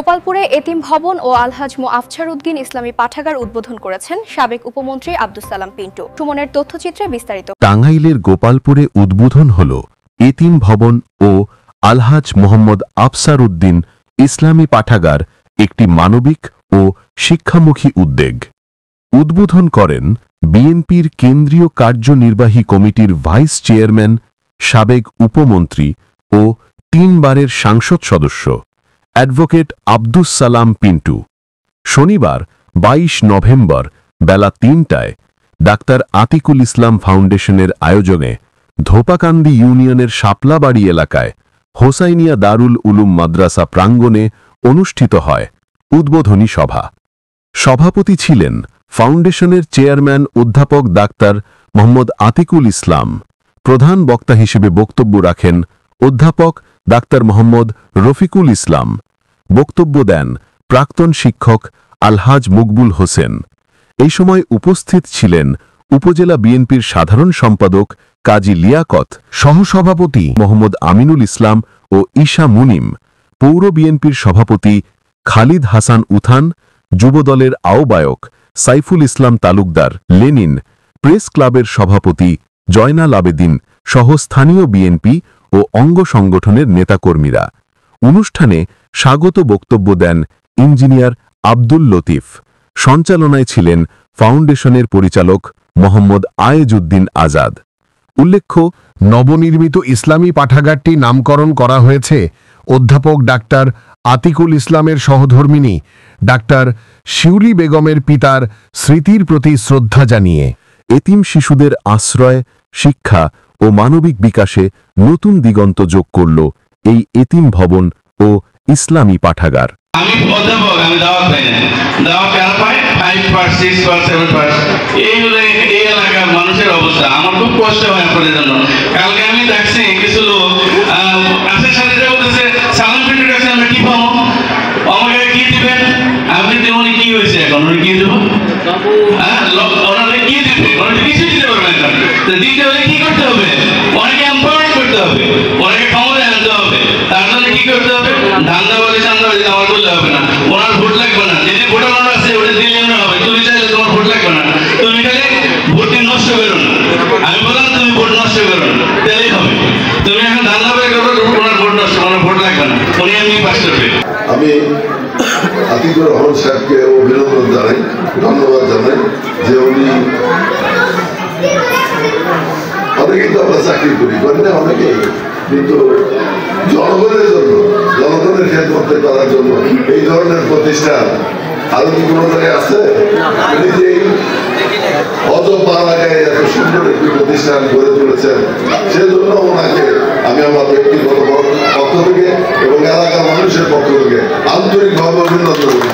গোপালপুরে এতিম ভবন ও আলহাজ আফছার উদ্দিন ইসলামী পাঠাগার উদ্বোধন করেছেন সাবেক উপমন্ত্রী আব্দুস সালাম পিন্টু। সুমনের তথ্যচিত্রে বিস্তারিত। টাঙ্গাইলের গোপালপুরে উদ্বোধন হল এতিম ভবন ও আলহাজ আফছার উদ্দিন ইসলামী পাঠাগার, একটি মানবিক ও শিক্ষামুখী উদ্যোগ। উদ্বোধন করেন বিএনপির কেন্দ্রীয় কার্যনির্বাহী কমিটির ভাইস চেয়ারম্যান, সাবেক উপমন্ত্রী ও 3 বারের সংসদ সদস্য অ্যাডভোকেট আব্দুস সালাম পিন্টু। শনিবার 22 নভেম্বর বেলা 3টায় ডাক্তার আতিকুল ইসলাম ফাউন্ডেশনের আয়োজনে ধোপাকান্দি ইউনিয়নের শাপলাবাড়ি এলাকায় হোসাইনিয়া দারুল উলুম মাদ্রাসা প্রাঙ্গণে অনুষ্ঠিত হয় উদ্বোধনী সভা। সভাপতি ছিলেন ফাউন্ডেশনের চেয়ারম্যান অধ্যাপক ডাক্তার আতিকুল ইসলাম। প্রধান বক্তা হিসেবে বক্তব্য রাখেন অধ্যাপক ডাক্তার রফিকুল ইসলাম। বক্তব্য দেন প্রাক্তন শিক্ষক আলহাজ মকবুল হোসেন। এই সময় উপস্থিত ছিলেন উপজেলা বিএনপির সাধারণ সম্পাদক কাজী লিয়াকত, সহসভাপতি আমিনুল ইসলাম ও ঈশা মুনিম, পৌর বিএনপির সভাপতি খালিদ হাসান উথান, যুবদলের আহ্বায়ক সাইফুল ইসলাম তালুকদার লেনিন, প্রেস ক্লাবের সভাপতি জয়নাল আবেদিন সহ স্থানীয় বিএনপি ও অঙ্গ সংগঠনের নেতাকর্মীরা। অনুষ্ঠানে স্বাগত বক্তব্য দেন ইঞ্জিনিয়ার আব্দুল লতিফ। সঞ্চালনায় ছিলেন ফাউন্ডেশনের পরিচালক মোহাম্মদ আয়েজউদ্দিন আজাদ। উল্লেখ্য, নবনির্মিত ইসলামী পাঠাগারটি নামকরণ করা হয়েছে অধ্যাপক ডাক্তার আতিকুল ইসলামের সহধর্মিণী ডাক্তার শিউলি বেগমের পিতার স্মৃতির প্রতি শ্রদ্ধা জানিয়ে। এতিম শিশুদের আশ্রয়, শিক্ষা ও মানবিক বিকাশে নতুন দিগন্ত যোগ করল এই এতিম ভবন ও ইসলামী পাঠাগার। আমি অধ্যাপক, আমি দাওয়াত পাই না। দাওয়াত কেন পাই? 5 পাস, 6 পাস, 7 পাস। এই এলাকার মানুষের অবস্থা আমার খুব কষ্ট হয় আপনাদের জন্য। কালকে আমি দেখছি কিছু লোক আসের সাথে বলতেছে সালাম পিন্টু কাছে আমরা কি পাবো, আমাকে কি দিবেন? আপনি তেমন কি হয়েছে এখন উনি কি দেবো? ওনারা কি দিবে? ওনারা কিছু দিতে পারবেন না। তো দিতে হলে কি করতে হবে? অনেকে এম্পাওয়ার করতে হবে, অনেকে ক্ষমতা আনতে হবে। তার জন্য কি করতে হবে? ধান্দাবাজি চান্দাবাজি আমার বললে হবে না। ওনার ভোট লাগবে না, যেটি ভোটার আছে ওটা দিলে হবে। তুমি চাইলে তোমার ভোট লাগবে না, তুমি খালি ভোটটি নষ্ট করো না। আমি বললাম তুমি ভোট নষ্ট করো না, তাহলেই হবে। তুমি এখন ধান্দাবাজি করো, ওনার ভোট নষ্ট, ওনার ভোট লাগবে না, উনি এমনি পাস করবে। আমি আতিকুর রহমান সাহেবকে অভিনন্দন জানাই, ধন্যবাদ জানাই যে উনি অনেকেই তো আমরা চাকরি করি না অনেকে, কিন্তু জনগণের জন্য, জনগণের খেদমত করার জন্য এই ধরনের প্রতিষ্ঠান আরো কি কোনো জায়গায় আছে? নিজেই অজপাড়ায় এত সুন্দর একটি প্রতিষ্ঠান গড়ে তুলেছেন, সেজন্য ওনাকে আমি আমার ব্যক্তিগত পক্ষ থেকে এবং এলাকার মানুষের পক্ষ থেকে আন্তরিকভাবে অভিনন্দন করি।